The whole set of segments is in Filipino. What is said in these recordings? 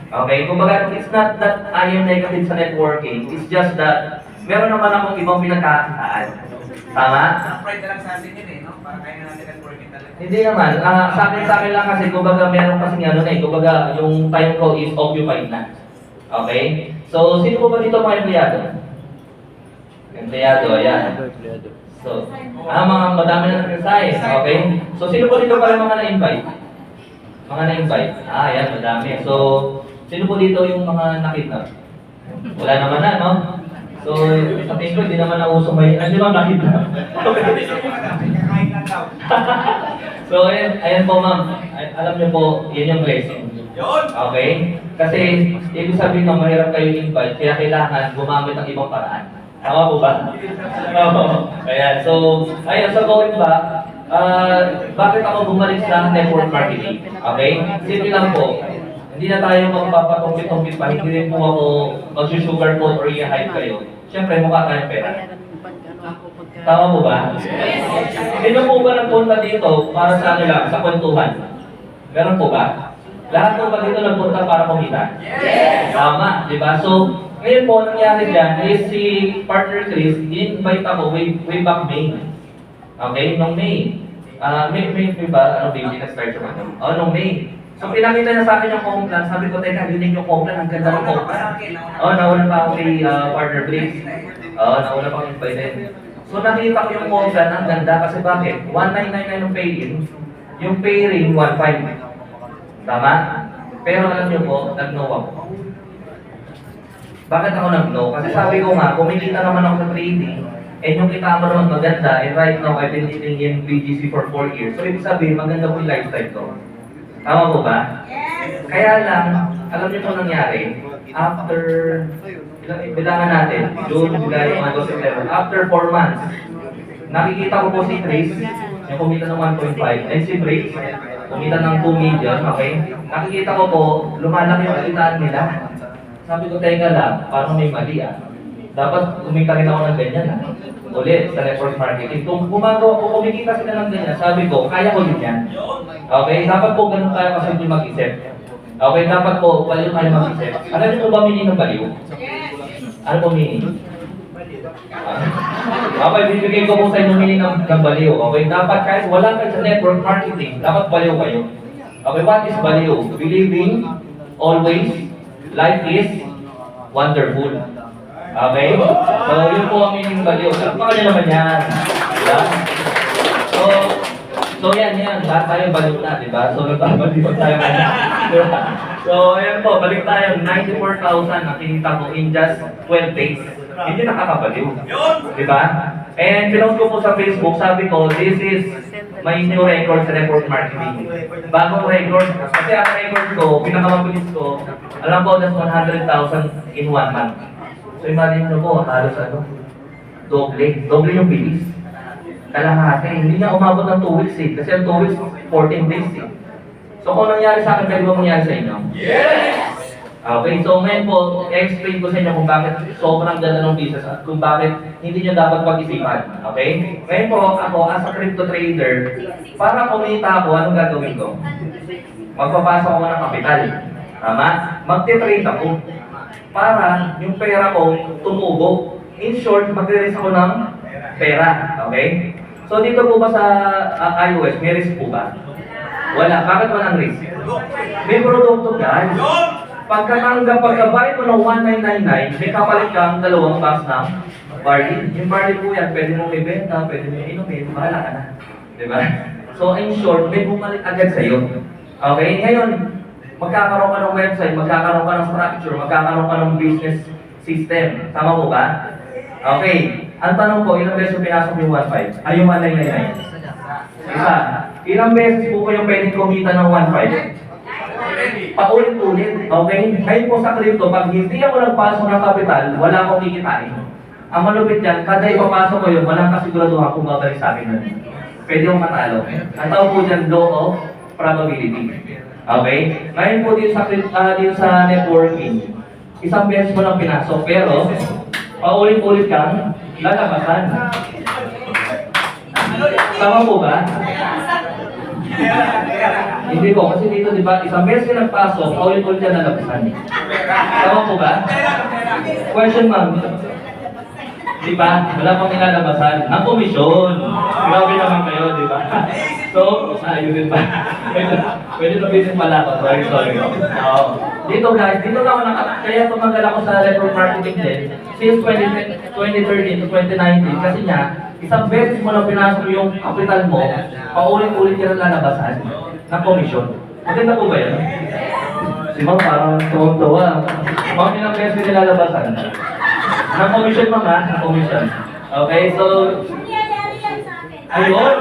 Okay? Kumbaga, it's not that I am negative sa networking. It's just that meron naman akong ibang pinagkakitaan. Tama? Pride na lang sa atin yun eh, no? Para kaya natin networking talaga. Hindi naman. Sa akin lang kasi, kumbaga, meron kasing ano na eh. Kumbaga, yung time ko is occupied na. Okay? So, sino po ba dito mga empleyado? Empleyado, ayan. So, mga madami na nag-resign. Okay? So, sino po dito pala mga na-invite? Mga na-invite. Ayan, madami. So, sino po dito yung mga nakita? Wala naman na, no? So, sa tingin ko, hindi naman nauso may, hindi naman nakita. Kakain lang daw. So, ayan po ma'am. Alam niyo po, yan yung blessing. Yun! Okay? Kasi, ibig sabihin na mahirap kayo invite, kaya kailangan gumamit ng ibang paraan. Tama po ba? Oo. Ayan. So, ayan, so going back, bakit ako bumalik sa network marketing? Okay? Simple lang po. Hindi na tayo magpapatumpit-tumpit pa. Hindi rin po ako mag-sugarcoat or i-hype kayo. Siyempre, mukha tayong pera. Tama po ba? Sino po ba nagpunta dito para sa ano lang, sa kwentuhan? Meron po ba? Lahat po ba dito nagpunta para kumita? Yes! Tama, di ba? So, ngayon po, nangyari dyan is si partner Chris, in-invite ako way back May. Okay? Nung May. May ba? Ano, baby, na-start siya ba? Nung May. So, pinakita niya sa akin yung home plan. Sabi ko, teka, yun yung home plan. Ang ganda ng home plan. Nauna pa ako kay partner Chris. Nauna pa akong invited. So, nakita ko yung home plan. Ang ganda. Kasi bakit? 1999 yung pay-in. Yung pay ring, 1.5. Tama? Pero alam niyo po, nag-no ako. Bakit ako nag-no? Kasi sabi ko nga, kumikita naman ako sa trading, and yung kita mo naman maganda, and right now, I've been living in BGC for 4 years. So, ibig sabihin, maganda po yung lifestyle ko. Tama po ba? Yes! Kaya lang, alam niyo po nangyari, after, bilangan natin, June, July, August, September, after 4 months, nakikita ko po si Chris, yung kumita ng 1.5, and si Chris, kumita ng 2 million, okay? Nakikita ko po, lumalaki yung kalitaan nila. Sabi ko, teka lang, parang may mali Dapat kumita rin ako ng ganyan ulit sa network marketing. Kung kumikita sila ng ganyan, sabi ko, kaya ko din yan. Okay? Dapat po ganun tayo kasi hindi mag-isip. Okay? Dapat po, baliw kayo mag-isip. Alam niyo po ba meaning ng baliw? Ano po meaning? Okay, bibigay ko po sa inyo meaning ng baliw. Okay? Dapat kahit wala kayo sa network marketing, dapat baliw kayo. Okay, what is baliw? Believing, always, life is wonderful. Okay? So, yun po ang meaning baliw. Paka nyo naman yan. Diba? So yan. Lahat tayo baliw na, diba? So, nagbabaliw tayo ngayon. Diba? So, ayan po, balik tayo. 94,000 nakikita ko in just 12 days. Hindi nakakabaliw. Diba? And pinost ko po sa Facebook, sabi ko, this is my new record sa network marketing. Bagong record. Kasi ang record ko, pinakamabilis ko, alam ko, that's 100,000 in 1 month. So imagine nyo po, halos doble yung bilis. Kalahati. Hindi niya umabot ng 2 weeks eh. Kasi ang 2 weeks, 14 days eh. So kung nangyari sa akin, pwede ba mangyari sa inyo? Yes! Okay, so ngayon po, explain ko sa inyo kung bakit sobrang ganda ng business at kung bakit hindi nyo dapat pag-isipan. Okay? Ngayon po, ako as a crypto trader, para kumita ako, anong gagawin ko? Magpapasok ako ng kapital. Tama? Magte-trade ako. Para yung pera ko tumubo. In short, magre-risk ako ng pera. Okay? So dito po ba sa iOS, may risk po ba? Wala. Bakit walang risk? May produkto guys. Pagkabayad mo ng 1999, may kapalit kang 2 box ng barley. Yung barley po yan, pwede mo ibenta, pwede mo inumin, bahala ka na. Diba? So in short, may bumalik agad sa'yo. Okay? Ngayon, magkakaroon ka ng website, magkakaroon ka ng structure, magkakaroon ka ng business system. Tama po ba? Okay. Ang tanong po, ilang beses pinasok yung 1.5? Ay, yung 1999? Isa. Ilang beses po kayong pwedeng kumita ng 1.5? Paulit-ulit. Okay? Ngayon po sa crypto, pag hindi ako nagpasok ng kapital, wala akong kikitain. Ang malupit yan, kada ipapasok ko yun, walang kasiguraduhan kung babalik sa akin nun. Pwede akong matalo. Ang tawag po dyan, law of probability. Okay? Ngayon po dito sa networking, isang beses mo lang pinasok, pero paulit-ulit kang lalabasan. Tama po ba? Hindi po, kasi dito, di ba, isang beses ka nagpasok, paulit-ulit ka nalabasan. Tama po ba? Question, ma'am. Di ba? Wala pang nilalabasan. Ng komisyon. Grabe naman kayo, di ba? So, ayun din pa. Pwede na business pala ako. Sorry. Oo. Dito guys, dito na ako kaya tumagal ako sa network marketing din since 2013 to 2019 kasi nga, isang beses mo na pinasok yung kapital mo, paulit-ulit ka na lalabasan ng komisyon. Maganda po ba yan? Si ma'am parang tuwang-tuwa. Ma'am, ilang beses ko nilalabasan? Ng komisyon mga, ng komisyon. Okay, so... Ayun!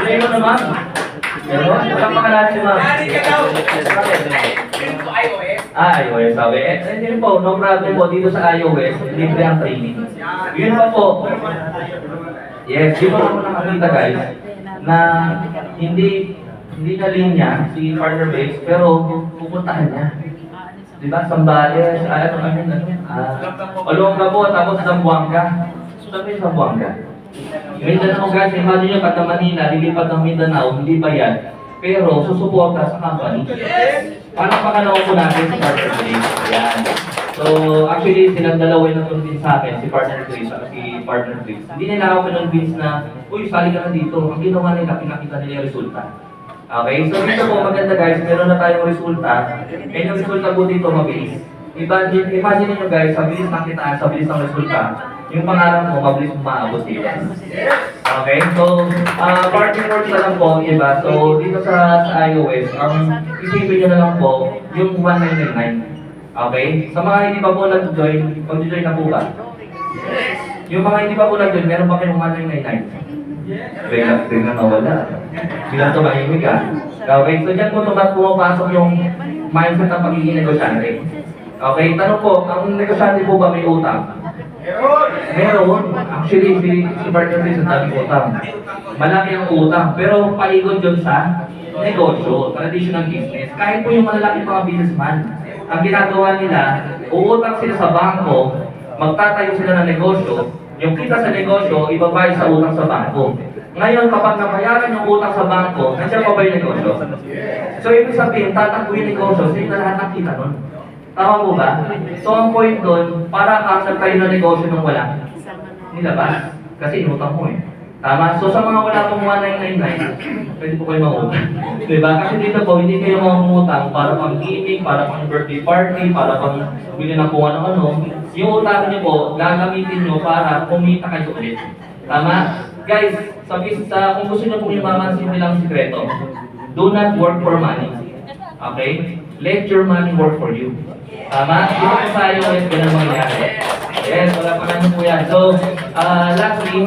Sige mo naman. Pero, walang pakalaan si ma'am. iOS, sabi. Hindi po, no problem po. Dito sa iOS, libre ang training. Yun pa po. Yes, di ba ako nakakita guys, na hindi na linya si partner base, pero pupuntahan niya. Diba? Sambales, Olongapo, tapos Zamboanga. Sabi yung Zamboanga. Mindanao guys, imagine nyo pagka Manila, lilipat ng Mindanao, hindi ba yan? Pero susuporta sa company. Parang pakalawa po natin si partner Grace. Yan. So, actually, silang dalawa yung nag-convince sa akin, si partner Grace at si partner Grace. Hindi nila ako pinonvince na, uy, sali ka na dito. Ang ginawa nila, pinakita nila yung resulta. Okay, so dito po maganda guys, meron na tayong resulta. And yung resulta po dito mabilis. Imagine nyo guys, sa bilis ng kitaan, sa bilis ng resulta, yung pangarap mo, mabilis mo maabot dito. Okay, so parting words na lang po, iba. So dito sa iOS, isipin nyo na lang po, yung 1999. Okay, sa mga hindi pa po nag-join, mag-join na po ba? Yung mga hindi pa po nag-join, meron pa kayong 1999. Biglang nawala. Bilang tumahimik ka. Okay, so dyan po pumapasok yung mindset ng pagiging negosyante. Okay, tanong po, ang negosyante po ba may utang? Meron. Actually, si partner Chris ang daming utang. Malaki ang utang, pero paligod yun sa negosyo, traditional business. Kahit po yung malalaking mga businessman, ang ginagawa nila, uutang sila sa bangko, magtatayo sila ng negosyo, yung kita sa negosyo, ibabayad sa utang sa bangko. Ngayon, kapag nabayaran yung utang sa bangko, nandiyan pa ba yung negosyo? So, ibig sabihin, tatakbo yung negosyo, sino na lahat ng kita nun? Tama po ba? So, ang point doon, para cancel kayo ng negosyo nung wala nilabas. Kasi inutang mo eh. Tama? So, sa mga wala pong 1999, pwede po kayo mangutang. Diba? Kasi dito po, hindi kayo mangutang para pang gimmick, para pang birthday party, para pang bili ng kung ano-ano. Yung utang niyo po, gagamitin nyo para kumita kayo ulit. Tama? Guys, kung gusto nyo pong yumaman, simple lang sikreto. Do not work for money. Okay? Let your money work for you. Tama? Dito po sa iOS, ganun mangyayari. Yes, wala pa naman po yan. So, lastly,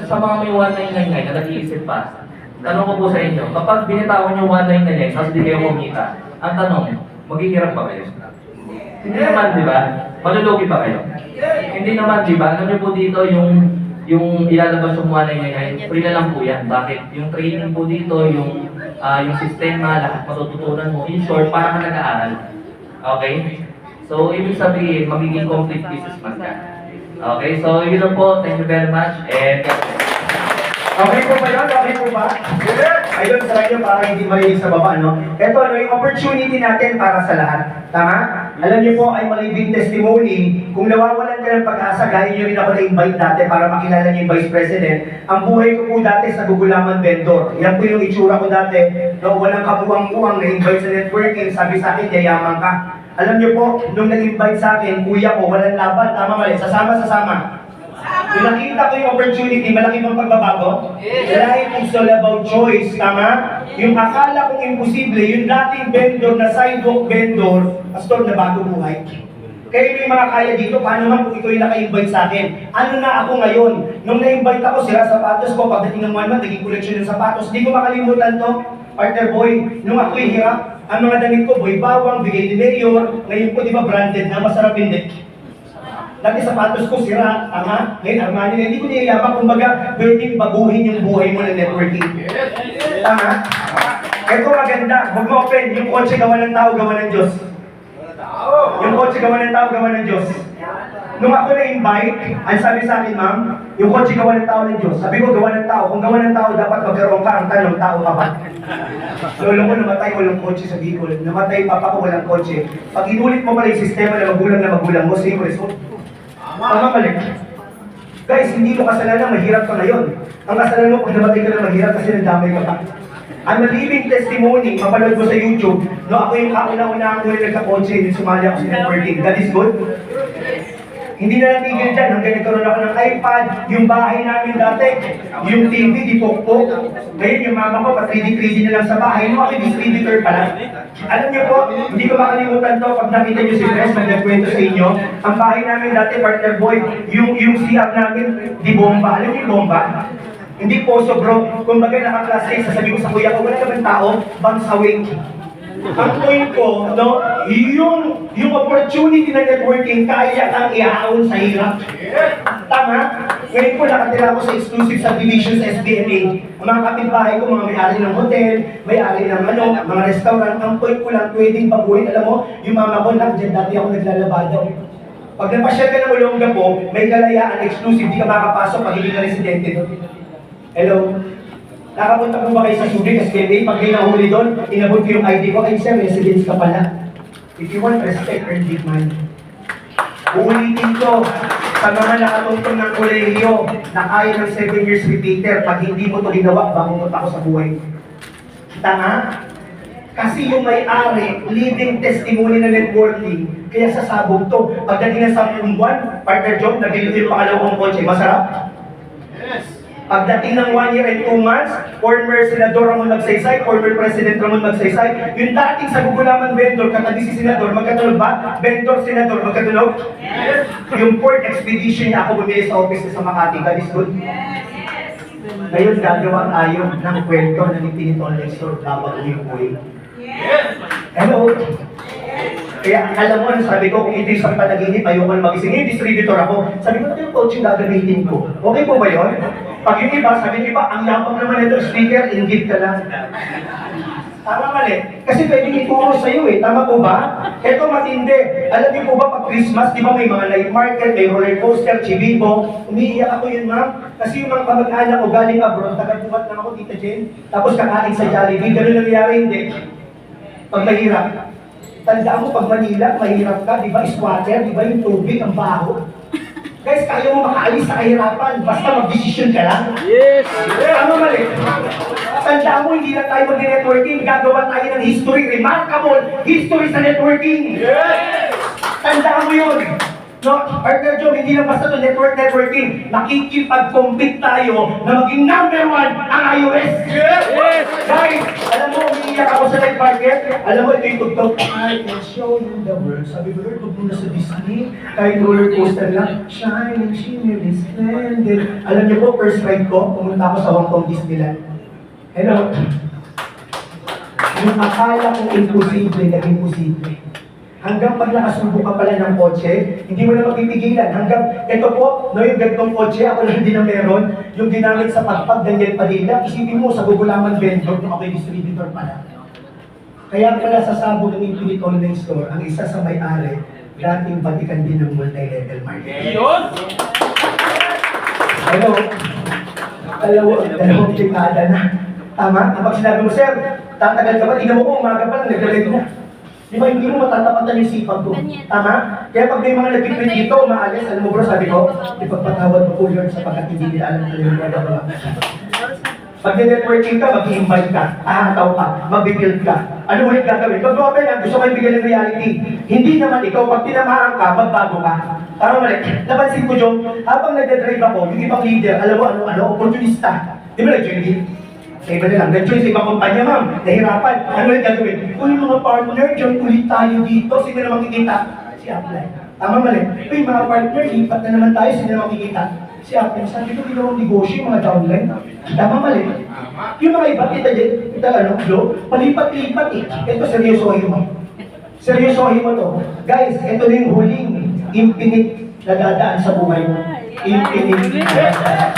sa mga may 1999 na nag-iisip pa, tanong ko po sa inyo, kapag binitawan yung 1999, tapos di kayo kumita, ang tanong, maghihirap ba kayo? Hindi naman, di ba? Malulugi ba kayo? Hindi naman, di ba? Alam niyo po dito yung ilalabas yung 1999, free na lang po yan. Bakit? Yung training po dito, yung sistema, lahat matututunan mo. In short, para ka nag-aaral. Okay? So, ibig sabihin, magiging complete businessman ka. Okay, so yun lang po. Thank you very much. And okay po ba yun? Okay po ba? Ayun, sa inyo para hindi mahilig sa baba, no? Ito, yung opportunity natin para sa lahat. Tama? Alam niyo po, ay malibing testimony. Kung nawawalan ka ng pag-asa, gaya niyo rin ako na-invite dati para makilala niyo yung Vice President. Ang buhay ko po dati sa Gugulaman Vendor. Yan po yung itsura ko dati. No, walang kabuang-buang na-invite sa networking. Sabi sa akin, yayaman ka. Alam niyo po, nung nag-invite sa akin, kuya ko, walang laban, tama mali, sasama-sasama. Yung nakita ko yung opportunity, malaki bang pagbabago? Dahil it's all about choice, tama? Yung akala kong imposible, yung dating vendor na sidewalk vendor, pastor na bago buhay. Kayo may mga kaya dito, paano man kung ikaw yung naka-invite sa akin? Ano na ako ngayon? Nung na-invite ako, sila sapatos ko, pagdating ng 1 month, naging collection ng sapatos. Hindi ko makalimutan to, partner boy, nung ako'y hirap, ang mga damit ko, boy bawang, bigay ni Mayor, ngayon ko di ba branded na masarap hindi. Dati sapatos ko sira, tama? Ngayon Armani na, hindi ko niyayaman, kumbaga, pwedeng baguhin yung buhay mo ng networking. Tama? Ito maganda, huwag mo open, yung kotse gawa ng tao, gawa ng Diyos. Yung kotse gawa ng tao, gawa ng Diyos. nung ako na-invite, ang sabi sa akin, ma'am, yung kotse gawa ng tao ng Diyos. Sabi ko, gawa ng tao. Kung gawa ng tao, dapat magkaroon ka. Ang tanong, tao ka ba? Lolo ko namatay, walang kotse sa Bicol. Namatay, papa ko, walang kotse. Pag inulit mo pala yung sistema na magulang mo, same result. Tama mali. Guys, hindi mo kasalanan, mahirap ka ngayon. Ang kasalanan mo, pag namatay ka na mahirap kasi nandamay ka pa. Ang living testimony, mapanood mo sa YouTube, no, ako yung kauna-una ako yung nagka-kotse, yung sumali ako sa networking. That is good. Hindi na natigil dyan, hanggang nagkaroon ako ng iPad, yung bahay namin dati, yung TV, di pokpok. Ngayon yung mama ko, pa 3D na lang sa bahay, no, ako distributor pala. Alam niyo po, hindi ko makalimutan to, pag nakita niyo si Chris, nagkwento sa inyo, ang bahay namin dati, partner boy, yung CR namin, di bomba. Alam niyo yung bomba? Hindi poso bro, kumbaga naka-class 6, sasabihin ko sa kuya ko, wala naman tao, bangs away. Ang point ko, no, yung opportunity na networking, kaya kang iahaon sa hirap. Tama? Ngayon po nakatira ko sa exclusive subdivisions SBNA. Ang mga kapitbahay ko, mga may-ari ng hotel, may-ari ng mga restaurant, ang point ko lang, pwedeng baguhin. Alam mo, yung mama ko lang, dyan dati ako naglalabada. Pag napasyal ka ng Olonga po, may kalayaan exclusive, di ka makapasok pag hindi ka residente doon. Hello? Nakapunta po ba kayo sa Subic, SBNA? Pag may nahuli doon, inabot ko yung ID ko, ay sir, residence ka pala. If you want respect, earn big money. Uulitin ko, sa mga nakatungtong ng kolehiyo, na kaya ng 7 years repeater, pag hindi mo ito ginawa, bangungot ako sa buhay. Tama? Kasi yung may-ari, living testimony na networking, kaya sasabog to. Pagdating ng 10 buwan, partner job, nabili yung pangalawang kotse, masarap? Yes. Pagdating ng 1 year and 2 months, former Senador Ramon Magsaysay, former President Ramon Magsaysay, yung dating sa Gugulaman vendor, katabi si Senador, magkatunog ba? Vendor, Senador, magkatunog? Yes. Yung port expedition niya ako bumili sa office sa Makati, that is good? Yes. Ngayon, gagawa tayo ng kwento ng Infinite Online Store, dapat yung buhay. Yes. Hello? Kaya alam mo, sabi ko, kung ito isang panaginip, ayoko na magising. Ngayon, distributor ako. Sabi ko, ito yung coach yung gagamitin ko. Okay po ba yun? Pag yung iba, sabi niyo ba, ang yapang naman ito, speaker, ingit ka lang. Tama mali. Kasi pwedeng ituro sa'yo eh. Tama po ba? Ito matindi. Alam niyo po ba, pag Christmas, di ba may mga night market, may roller coaster, chibibo. Umiiyak ako yun, ma'am. Kasi yung mga kamag-anak ko galing abroad, taga-buhat lang ako, Tita Jen. Tapos kakain sa Jollibee. Ganun nangyari, hindi. Pag mahirap. Tandaan mo, pag Manila, mahirap ka, di ba? Squatter, di ba? Yung tubig, ang baho. Guys, kaya mo makaalis sa kahirapan, basta mag-decision ka lang. Yes! Tama mali. Tandaan mo, hindi na tayo mag-networking, gagawa tayo ng history, remarkable history sa networking. Yes! Tandaan mo yun. No, partner Joe, hindi lang basta to networking. Makikipag-compete tayo na maging #1 ang iOS. Yes! Guys, alam mo, umiiyak ako sa night market. Alam mo, ito yung tugtog. I can show you the world. Sabi ko, Lord, huwag mo na sa Disney. Kahit roller coaster lang. Shining, shimmering, splendid. Alam niyo po, first ride ko, pumunta ako sa Hong Kong Disneyland. Hello? Yung akala kong imposible, naging posible. Hanggang pag nakasubo ka pala ng kotse, hindi mo na mapipigilan. Hanggang, ito po, no, yung gantong kotse, ako lang din na meron, yung ginamit sa pagpag Daniel Padilla, isipin mo sa Gugulaman vendor, nung ako'y distributor pala. Kaya pala sa sabog ng Infinite Online Store, ang isa sa may-ari, dating batikan din ng multi-level marketing. Hello? Dalawang dekada na. Tama? Kapag sinabi mo, sir, tatagal ka ba? Tingnan mo ko, umaga pa lang, nag-live na. Di ba, hindi mo matatapatan yung sipag ko. Tama? Kaya pag may mga nag-tweet dito, umaalis, alam mo bro, sabi ko, ipagpatawad mo po yun sapagkat hindi nila alam na yung gagawa. Pag networking ka, mag-i-invite ka, ahataw ka, mag-build ka. Ano ulit gagawin? Pag open lang, gusto ko ibigay ng reality. Hindi naman ikaw, pag tinamaan ka, magbago ka. Tama mali. Napansin ko, Jong, habang nagdadrive ako, yung ibang leader, alam mo, opportunista. Di ba nag-join? Sa iba na lang, nag-join sa ibang kumpanya, ma'am, nahirapan. Ano ulit gagawin? Uy, mga partner, join ulit tayo dito. Sino na makikita? Si Apply. Tama mali. Uy, mga partner, lipat na naman tayo. Sino na makikita? Si Apply. Sabi ko, ginawang negosyo yung mga downline. Tama mali. Yung mga iba, Flo, palipat-lipat eh. Ito, seryosohin mo. Seryosohin mo to. Guys, ito na yung huling infinite na dadaan sa buhay mo. Infinite na dadaan.